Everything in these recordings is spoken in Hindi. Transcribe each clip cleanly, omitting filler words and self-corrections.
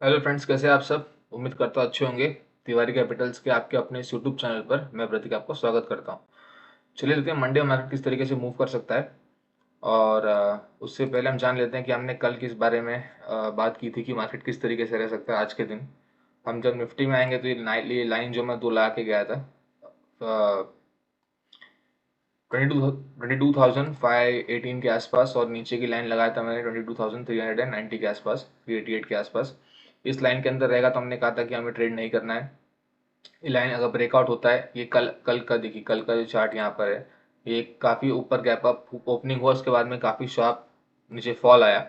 हेलो फ्रेंड्स, कैसे हैं आप सब। उम्मीद करता हूँ अच्छे होंगे। तिवारी कैपिटल्स के आपके अपने इस यूट्यूब चैनल पर मैं प्रतीक आपको स्वागत करता हूँ। चलिए देखते हैं मंडे मार्केट किस तरीके से मूव कर सकता है। और उससे पहले हम जान लेते हैं कि हमने कल किस बारे में बात की थी कि मार्केट किस तरीके से रह सकता है आज के दिन। हम जब निफ्टी में आएंगे तो ये लाइन जो मैं 2 लगा के गया था 22,518 के आसपास, और नीचे की लाइन लगाया था मैंने 22,390 के आसपास, 388 के आसपास। इस लाइन के अंदर रहेगा तो हमने कहा था कि हमें ट्रेड नहीं करना है। ये लाइन अगर ब्रेकआउट होता है, ये कल कल का देखिए, कल का जो चार्ट यहाँ पर है, ये काफ़ी ऊपर गैप अप ओपनिंग हुआ, उसके बाद में काफ़ी शार्प नीचे फॉल आया,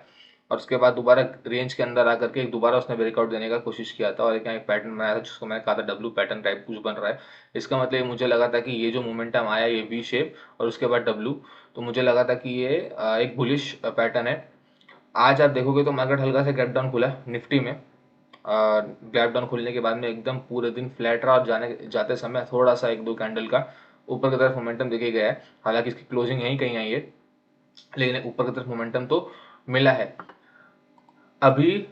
और उसके बाद दोबारा रेंज के अंदर आकर के दोबारा उसने ब्रेकआउट देने का कोशिश किया था, और एक पैटर्न बनाया था जिसको मैंने कहा था डब्ल्यू पैटर्न टाइप कुछ बन रहा है। इसका मतलब मुझे लगा था कि ये जो मोमेंटम आया, ये वी शेप और उसके बाद डब्ल्यू, तो मुझे लगा था कि ये एक बुलिश पैटर्न है। आज आप देखोगे तो मार्केट हल्का सा गैप डाउन खुला निफ्टी में। गैप डाउन खुलने के बाद में एकदम पूरे दिन फ्लैट रहा, और जाने जाते समय थोड़ा सा एक दो कैंडल का ऊपर की तरफ मोमेंटम देखे गया है। हालांकि इसकी क्लोजिंग यहीं कहीं आई है, लेकिन ऊपर की तरफ मोमेंटम तो मिला है। अभी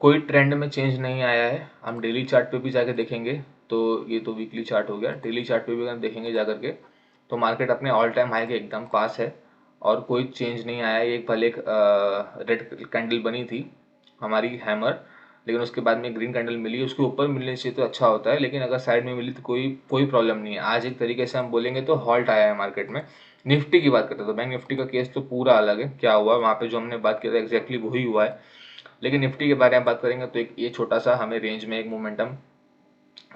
कोई ट्रेंड में चेंज नहीं आया है। हम डेली चार्ट पे भी जाके देखेंगे तो ये तो वीकली चार्ट हो गया, डेली चार्ट पे भी अगर हम देखेंगे जाकर के तो मार्केट अपने ऑल टाइम हाई के एकदम पास है, और कोई चेंज नहीं आया है। एक भले एक रेड कैंडल बनी थी हमारी हैमर, लेकिन उसके बाद में ग्रीन कैंडल मिली, उसके ऊपर मिलने से तो अच्छा होता है, लेकिन अगर साइड में मिली तो कोई कोई प्रॉब्लम नहीं है। आज एक तरीके से हम बोलेंगे तो हॉल्ट आया है मार्केट में। निफ्टी की बात करते हैं तो बैंक निफ्टी का केस तो पूरा अलग है। क्या हुआ वहाँ पे, जो हमने बात की था एग्जैक्टली वही हुआ है। लेकिन निफ्टी के बारे में बात करेंगे तो एक ये छोटा सा हमें रेंज में एक मोमेंटम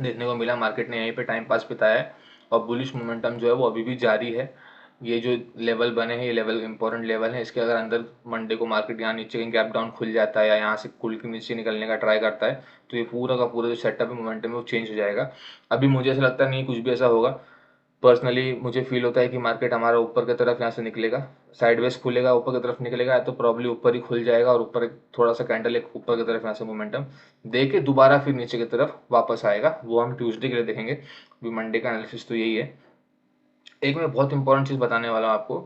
देखने को मिला। मार्केट ने यहीं पे टाइम पास बिताया है, और बुलिश मोमेंटम जो है वो अभी भी जारी है। ये जो लेवल बने हैं, ये लेवल इंपॉर्टेंट लेवल है। इसके अगर अंदर मंडे को मार्केट यहाँ नीचे कहीं गैप डाउन खुल जाता है या यहाँ से खुल के नीचे निकलने का ट्राई करता है, तो ये पूरा का पूरा जो सेटअप है मोमेंटम है वो चेंज हो जाएगा। अभी मुझे ऐसा लगता नहीं कुछ भी ऐसा होगा। पर्सनली मुझे फील होता है कि मार्केट हमारा ऊपर की तरफ यहाँ से निकलेगा, साइडवेज खुलेगा, ऊपर की तरफ निकलेगा, या तो प्रॉब्ली ऊपर ही खुल जाएगा और ऊपर थोड़ा सा कैंडल एक ऊपर की तरफ यहाँ से मोमेंटम दे के दोबारा फिर नीचे की तरफ वापस आएगा। वो हम ट्यूसडे के लिए देखेंगे। अभी मंडे का एनालिसिस तो यही है। एक मैं बहुत इंपॉर्टेंट चीज़ बताने वाला हूँ आपको।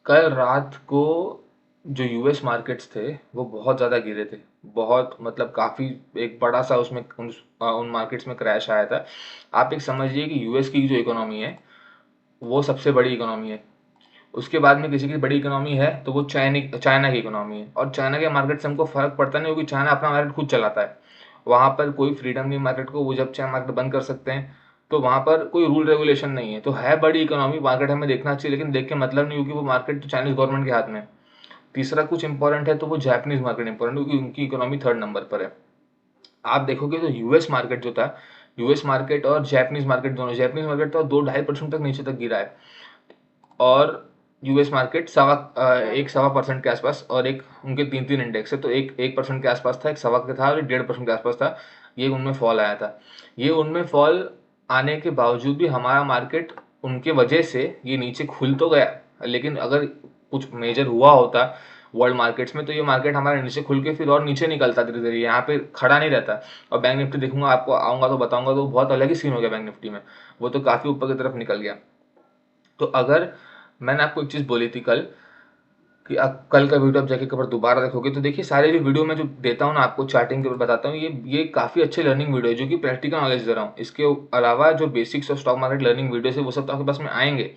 कल रात को जो यूएस मार्केट्स थे वो बहुत ज़्यादा गिरे थे, बहुत मतलब काफ़ी एक बड़ा सा उसमें उन मार्केट्स में क्रैश आया था। आप एक समझिए कि यूएस की जो इकोनॉमी है वो सबसे बड़ी इकोनॉमी है। उसके बाद में किसी की बड़ी इकोनॉमी है तो वो चाइना की इकोनॉमी है, और चाइना के मार्केट से हमको फर्क पड़ता नहीं, क्योंकि चाइना अपना मार्केट खुद चलाता है। वहाँ पर कोई फ्रीडम नहीं मार्केट को, वो जब चाहे मार्केट बंद कर सकते हैं। तो वहाँ पर कोई रूल रेगुलेशन नहीं है, तो है बड़ी इकोनॉमी, मार्केट हमें देखना चाहिए, लेकिन देख के मतलब नहीं, क्योंकि वो मार्केट तो चाइनीज गवर्नमेंट के हाथ में है। तीसरा कुछ इंपॉर्टेंट है तो वो जापानीज मार्केट इंपॉर्टेंट है, क्योंकि उनकी इकोनॉमी थर्ड नंबर पर है। आप देखोगे तो यूएस मार्केट जो था, यूएस मार्केट और जापानीज मार्केट दोनों, जापानीज मार्केट तो 2-2.5% तक नीचे तक गिरा है, और यूएस मार्केट एक 1.25% के आसपास, और एक उनके 3-3 इंडेक्स है तो एक 1% के आसपास था, एक सवा के था, और एक 1.5% के आसपास था। ये उनमें फॉल आया था। ये उनमें फॉल आने के बावजूद भी हमारा मार्केट उनके वजह से ये नीचे खुल तो गया, लेकिन अगर कुछ मेजर हुआ होता वर्ल्ड मार्केट्स में तो ये मार्केट हमारे नीचे खुल के फिर और नीचे निकलता धीरे धीरे, यहाँ पे खड़ा नहीं रहता। और बैंक निफ्टी देखूंगा, आपको आऊंगा तो बताऊंगा, तो बहुत अलग ही सीन हो गया बैंक निफ्टी में। वो तो काफी ऊपर की तरफ निकल गया। तो अगर मैंने आपको एक चीज़ बोली थी कल कि आप कल का वीडियो आप जाके कबर दोबारा देखोगे तो देखिए, सारे जो वीडियो मैं जो देता हूँ ना आपको चार्टिंग के ऊपर बताता हूँ, ये काफ़ी अच्छे लर्निंग वीडियो है जो कि प्रैक्टिकल नॉलेज दे रहा हूँ। इसके अलावा जो basics of stock market learning videos है वो सब तो आपके पास में आएंगे,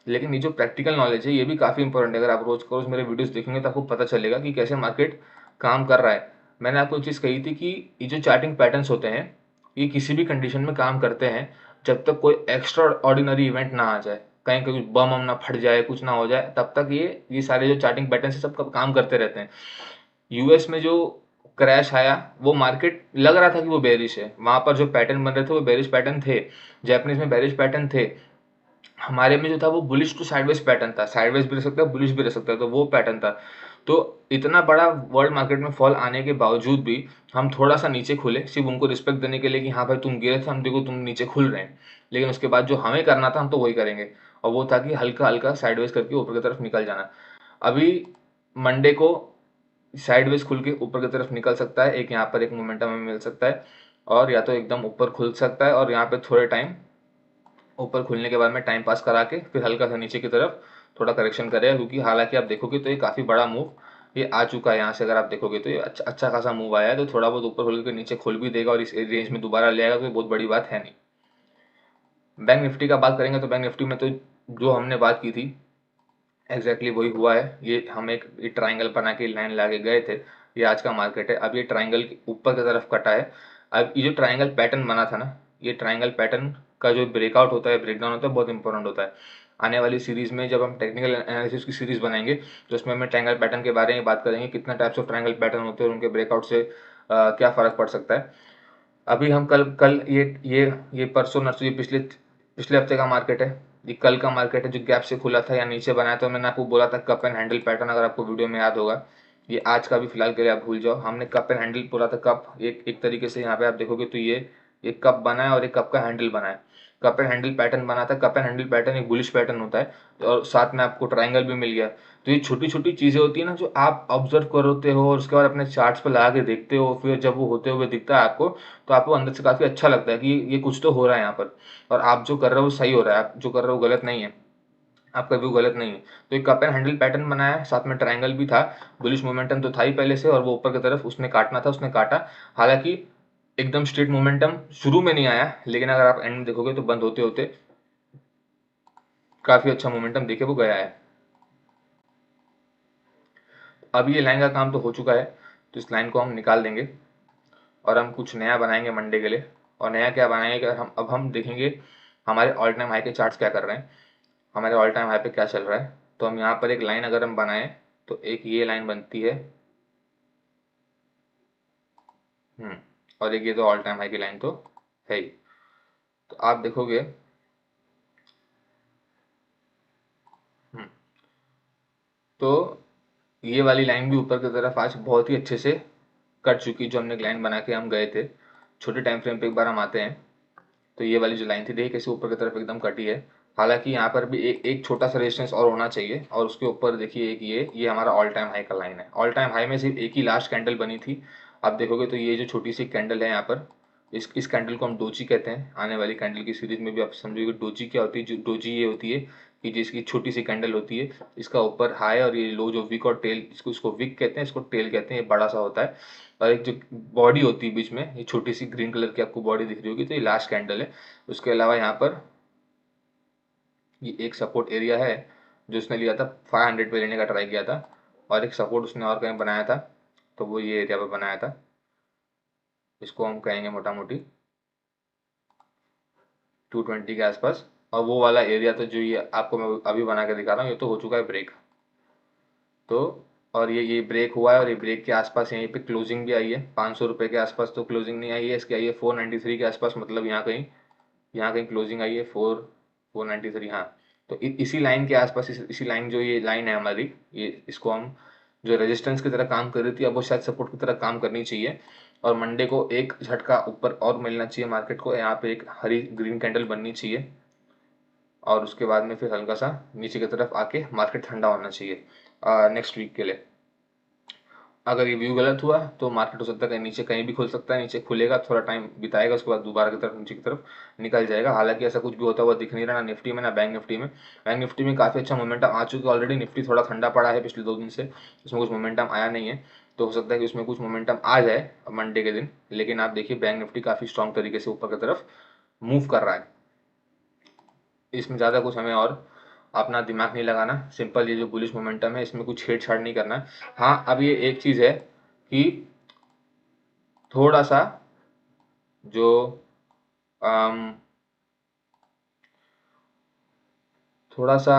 लेकिन ये जो प्रैक्टिकल नॉलेज है ये भी काफ़ी इंपॉर्टेंट है। अगर आप रोज को रोज मेरे वीडियोस देखेंगे तो आपको पता चलेगा कि कैसे मार्केट काम कर रहा है। मैंने आपको एक चीज़ कही थी कि ये जो चार्टिंग पैटर्न्स होते हैं ये किसी भी कंडीशन में काम करते हैं, जब तक कोई एक्स्ट्रा ऑर्डिनरी इवेंट ना आ जाए, कहीं कहीं बम हम ना फट जाए, कुछ ना हो जाए, तब तक ये सारे जो चार्टिंग पैटर्न है सब काम करते रहते हैं। यूएस में जो क्रैश आया वो मार्केट लग रहा था कि वो बेरिश है, वहां पर जो पैटर्न बन रहे थे वो बेरिश पैटर्न थे। जापानीज में बेरिश पैटर्न थे, हमारे में जो था वो बुलिश टू साइडवेज पैटर्न था, साइडवेज भी रह सकता है बुलिश भी रह सकता है, तो वो पैटर्न था। तो इतना बड़ा वर्ल्ड मार्केट में फॉल आने के बावजूद भी हम थोड़ा सा नीचे खुले, सिर्फ उनको रिस्पेक्ट देने के लिए कि हाँ भाई तुम गिरे थे, हम देखो तुम नीचे खुल रहे हैं। लेकिन उसके बाद जो हमें करना था हम तो वही करेंगे, और वो था कि हल्का हल्का साइडवेज करके ऊपर की तरफ निकल जाना। अभी मंडे को साइडवेज खुल के ऊपर की तरफ निकल सकता है, एक यहाँ पर एक मोमेंटम हमें मिल सकता है, और या तो एकदम ऊपर खुल सकता है और यहाँ पे थोड़े टाइम ऊपर खुलने के बाद में टाइम पास करा के फिर हल्का सा नीचे की तरफ थोड़ा करेक्शन करेगा, क्योंकि हालांकि आप देखोगे तो ये काफ़ी बड़ा मूव ये आ चुका है यहाँ से, अगर आप देखोगे तो ये अच्छा अच्छा खासा मूव आया है, तो थोड़ा बहुत ऊपर खोल के नीचे खोल भी देगा और इस रेंज में दोबारा ले आएगा, तो ये बहुत बड़ी बात है नहीं। बैंक निफ्टी का बात करेंगे तो बैंक निफ्टी में तो जो हमने बात की थी एग्जैक्टली वही हुआ है। ये हम एक ट्राइंगल बना के लाइन ला के गए थे, ये आज का मार्केट है। अब ये ट्राइंगल ऊपर की तरफ कटा है। अब ये जो ट्राइंगल पैटर्न बना था ना, ये ट्राइंगल पैटर्न का जो ब्रेकआउट होता है, ब्रेकडाउन होता है, बहुत इंपॉर्टेंट होता है। आने वाली सीरीज में जब हम टेक्निकल एनालिसिस की सीरीज बनाएंगे तो उसमें हम ट्रायंगल पैटर्न के बारे में बात करेंगे, कितना टाइप्स ऑफ ट्रायंगल पैटर्न होते हैं और उनके ब्रेकआउट से क्या फर्क पड़ सकता है। अभी हम कल कल ये परसों नरसों, ये पिछले पिछले हफ्ते का मार्केट है, ये कल का मार्केट है जो गैप से खुला था या नीचे बनाया। तो मैंने आपको बोला था कप एंड हैंडल पैटर्न, अगर आपको वीडियो में याद होगा। ये आज का भी फिलहाल के लिए आप भूल जाओ, हमने कप एंड हैंडल बोला था। कप एक तरीके से यहाँ पे आप देखोगे तो ये कप बना है और एक कप का हैंडल बना है। कप एंड हैंडल पैटर्न बना था। कप एंड हैंडल पैटर्न एक बुलिश पैटर्न होता है और साथ में आपको ट्राइंगल भी मिल गया। तो ये छोटी छोटी चीजें होती है ना, जो आप ऑब्जर्व करते हो और उसके बाद अपने चार्ट्स पर लगा के देखते हो, फिर जब वो होते हुए दिखता है आपको, तो आपको अंदर से काफी अच्छा लगता है कि ये कुछ तो हो रहा है यहाँ पर, और आप जो कर रहे हो सही हो रहा है, आप जो कर रहे हो गलत नहीं है, आपका व्यू गलत नहीं है। तो एक कप एंड हैंडल पैटर्न बनाया है, साथ में ट्रायंगल भी था। बुलिश मोमेंटम तो था ही पहले से, और वो ऊपर की तरफ उसने काटना था, उसने काटा। हालांकि एकदम स्ट्रेट मोमेंटम शुरू में नहीं आया, लेकिन अगर आप एंड में देखोगे तो बंद होते होते काफी अच्छा मोमेंटम देखे वो गया है। अब ये लाइन का काम तो हो चुका है, तो इस लाइन को हम निकाल देंगे और हम कुछ नया बनाएंगे मंडे के लिए। और नया क्या बनाएंगे कि हम देखेंगे हमारे ऑल टाइम हाई के चार्ट्स क्या कर रहे हैं, हमारे ऑल टाइम हाई पे क्या चल रहा है। तो हम यहाँ पर एक लाइन अगर हम बनाएं तो एक ये लाइन बनती है, और एक ये तो ऑल टाइम हाई की लाइन तो है ही। तो आप देखोगे, हम्म, तो ये वाली लाइन भी ऊपर की तरफ आज बहुत ही अच्छे से कट चुकी, जो हमने लाइन बना के हम गए थे। छोटे टाइम फ्रेम पे एक बार हम आते हैं, तो ये वाली जो लाइन थी देखिए कैसे ऊपर की तरफ एकदम कटी है। हालांकि यहाँ पर भी एक छोटा सा रेजिस्टेंस और होना चाहिए, और उसके ऊपर देखिए एक ये हमारा ऑल टाइम हाई का लाइन है। ऑल टाइम हाई में सिर्फ एक ही लास्ट कैंडल बनी थी। आप देखोगे तो ये जो छोटी सी कैंडल है यहाँ पर, इस कैंडल को हम डोजी कहते हैं। आने वाली कैंडल की सीरीज में भी आप समझोगे डोजी क्या होती है। जो डोजी ये होती है कि जिसकी छोटी सी कैंडल होती है, इसका ऊपर हाई और ये लो, जो विक और टेल, इसको विक कहते हैं, इसको टेल कहते हैं। ये बड़ा सा होता है, और एक जो बॉडी होती है बीच में, ये छोटी सी ग्रीन कलर की आपको बॉडी दिख रही होगी, तो ये लास्ट कैंडल है। उसके अलावा यहाँ पर ये एक सपोर्ट एरिया है जो उसने लिया था, 500 पे लेने का ट्राई किया था, और एक सपोर्ट उसने और कहीं बनाया था, तो वो ये एरिया पे बनाया था। इसको हम कहेंगे मोटा मोटी 220 के आसपास। और वो वाला एरिया तो जो ये आपको मैं अभी बना के दिखा रहा हूँ, ये तो हो चुका है ब्रेक। तो और ये ब्रेक हुआ है, और ये ब्रेक के आसपास यहीं पे क्लोजिंग भी आई है। 500 रुपये के आसपास तो क्लोजिंग नहीं आई है इसकी, आई है 493 के आसपास, मतलब यहाँ कहीं क्लोजिंग आई है 493। हाँ, तो इसी लाइन के आसपास, इसी लाइन, जो ये लाइन है हमारी, ये इसको हम जो रेजिस्टेंस की तरह काम कर रही थी, अब वो शायद सपोर्ट की तरह काम करनी चाहिए। और मंडे को एक झटका ऊपर और मिलना चाहिए मार्केट को, यहाँ पे एक हरी ग्रीन कैंडल बननी चाहिए, और उसके बाद में फिर हल्का सा नीचे की तरफ आके मार्केट ठंडा होना चाहिए नेक्स्ट वीक के लिए। अगर ये व्यू गलत हुआ तो मार्केट हो सकता है नीचे कहीं भी खुल सकता है, नीचे खुलेगा, थोड़ा टाइम बिताएगा, उसके बाद दोबारा की तरफ नीचे की तरफ निकल जाएगा। हालांकि ऐसा कुछ भी होता हुआ दिख नहीं रहा, ना निफ्टी में ना बैंक निफ्टी में। बैंक निफ्टी में काफ़ी अच्छा मोमेंटम आ चुका है ऑलरेडी। निफ्टी थोड़ा ठंडा पड़ा है पिछले 2 दिन से, उसमें कुछ मोमेंटम आया नहीं है, तो हो सकता है कि उसमें कुछ मोमेंटम आ जाए मंडे के दिन। लेकिन आप देखिए बैंक निफ्टी काफ़ी स्ट्रॉन्ग तरीके से ऊपर की तरफ मूव कर रहा है। इसमें ज़्यादा कुछ हमें और अपना दिमाग नहीं लगाना, सिंपल ये जो बुलिश मोमेंटम है इसमें कुछ छेड़छाड़ नहीं करना है। हाँ, अब ये एक चीज़ है कि थोड़ा सा जो अम, थोड़ा सा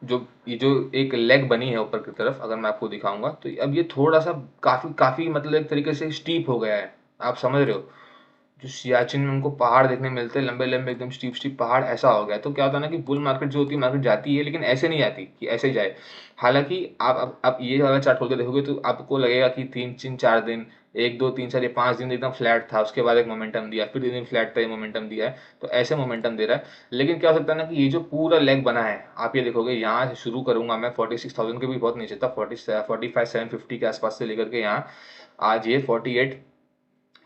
ये जो एक लेग बनी है ऊपर की तरफ, अगर मैं आपको दिखाऊंगा तो अब ये थोड़ा सा काफी काफी मतलब एक तरीके से स्टीप हो गया है। आप समझ रहे हो, जो सियाचिन में हमको पहाड़ देखने मिलते हैं, लंबे लंबे एकदम स्टीप स्टीप पहाड़, ऐसा हो गया। तो क्या होता है ना कि बुल मार्केट जो होती है, मार्केट जाती है लेकिन ऐसे नहीं आती कि ऐसे जाए। हालांकि आप अब ये वाला चार्ट खोल के देखोगे तो आपको लगेगा कि 3 4 दिन, 1 2 3 4 ये 5 दिन एकदम फ्लैट था, उसके बाद एक मोमेंटम दिया, फिर 3 दिन फ्लैट था, ये मोमेंटम दिया है, तो ऐसे मोमेंटम दे रहा है। लेकिन क्या हो सकता है ना कि ये जो पूरा लेग बना है, आप ये देखोगे, यहाँ से शुरू करूंगा मैं 46,000 के भी बहुत नीचे था, 45 750 के आसपास से लेकर के यहाँ आज ये 48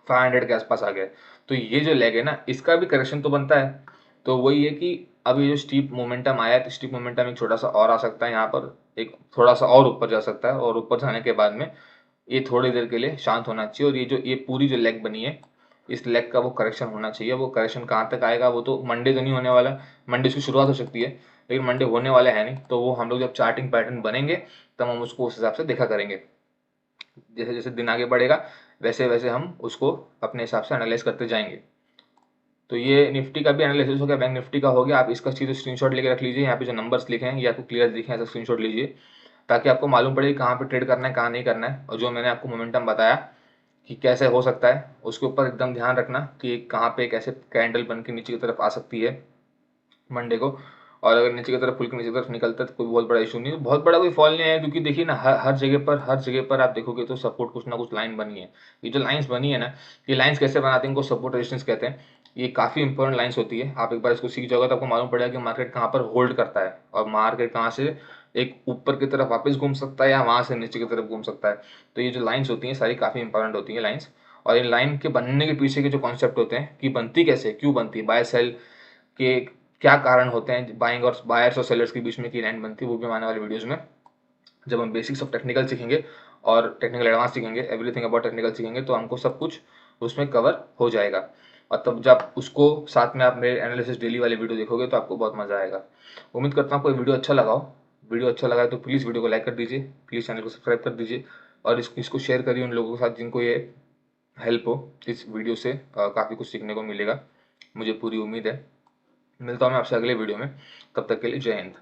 500 के आसपास आ गया। तो ये जो लेग है ना, इसका भी करेक्शन तो बनता है। तो वही है कि अब ये जो स्टीप मोमेंटम आया है, तो स्टीप मोमेंटम एक छोटा सा और आ सकता है यहाँ पर, एक थोड़ा सा और ऊपर जा सकता है, और ऊपर जाने के बाद में ये थोड़ी देर के लिए शांत होना चाहिए। और ये पूरी जो लेग बनी है, इस लेग का वो करेक्शन होना चाहिए। वो करेक्शन कहाँ तक आएगा, वो तो मंडे तो नहीं होने वाला, मंडे की शुरुआत हो सकती है लेकिन मंडे होने वाला है नहीं। तो वो हम लोग जब चार्टिंग पैटर्न बनेंगे तब हम उसको उस हिसाब से देखा करेंगे। जैसे जैसे दिन आगे बढ़ेगा वैसे वैसे हम उसको अपने हिसाब से एनालाइज करते जाएंगे। तो ये निफ्टी का भी एनालिसिस हो गया, बैंक निफ्टी का हो गया। आप इसका चीज़ स्क्रीनशॉट लेके रख लीजिए, यहाँ पे जो नंबर्स लिखे हैं ये आपको क्लियर दिखे, ऐसा स्क्रीनशॉट लीजिए ताकि आपको मालूम पड़े कि कहाँ पे ट्रेड करना है कहाँ नहीं करना है। और जो मैंने आपको मोमेंटम बताया कि कैसे हो सकता है, उसके ऊपर एकदम ध्यान रखना कि कहाँ पे कैसे कैंडल बन के नीचे की तरफ आ सकती है मंडे को। और अगर नीचे की तरफ खुल के नीचे की तरफ निकलता है तो कोई बहुत बड़ा इशू नहीं है, बहुत बड़ा कोई फॉल नहीं है, क्योंकि देखिए ना हर जगह पर आप देखोगे तो सपोर्ट कुछ ना कुछ लाइन बनी है। ये जो लाइंस बनी है ना, ये लाइंस कैसे बनाते हैं, इनको सपोर्ट रेजिस्टेंस कहते हैं। ये काफ़ी इंपॉर्टेंट लाइंस होती है, आप एक बार इसको सीख जाओगे तो आपको मालूम पड़ेगा कि मार्केट कहाँ पर होल्ड करता है और मार्केट कहाँ से एक ऊपर की तरफ वापस घूम सकता है या वहाँ से नीचे की तरफ घूम सकता है। तो ये जो लाइंस होती हैं सारी काफ़ी इंपॉर्टेंट होती हैं लाइंस। और इन लाइन के बनने के पीछे के जो कॉन्सेप्ट होते हैं कि बनती कैसे, क्यों बनती है, बाय सेल के क्या कारण होते हैं, बाइंग और बायर्स और सेलर्स के बीच में की लाइन बनती है, वो भी हम आने वाले वीडियोज में जब हम बेसिक्स ऑफ टेक्निकल सीखेंगे और टेक्निकल एडवांस सीखेंगे, एवरीथिंग अबाउट टेक्निकल सीखेंगे, तो हमको सब कुछ उसमें कवर हो जाएगा। और तब जब उसको साथ में आप मेरे एनालिसिस डेली वाले वीडियो देखोगे तो आपको बहुत मजा आएगा। उम्मीद करता हूँ आपको वीडियो अच्छा लगा हो। वीडियो अच्छा लगा है तो प्लीज़ वीडियो को लाइक कर दीजिए, प्लीज़ चैनल को सब्सक्राइब कर दीजिए और इसको शेयर करिए उन लोगों के साथ जिनको ये हेल्प हो। इस वीडियो से काफ़ी कुछ सीखने को मिलेगा, मुझे पूरी उम्मीद है। मिलता हूँ मैं आपसे अगले वीडियो में, तब तक के लिए जय हिंद।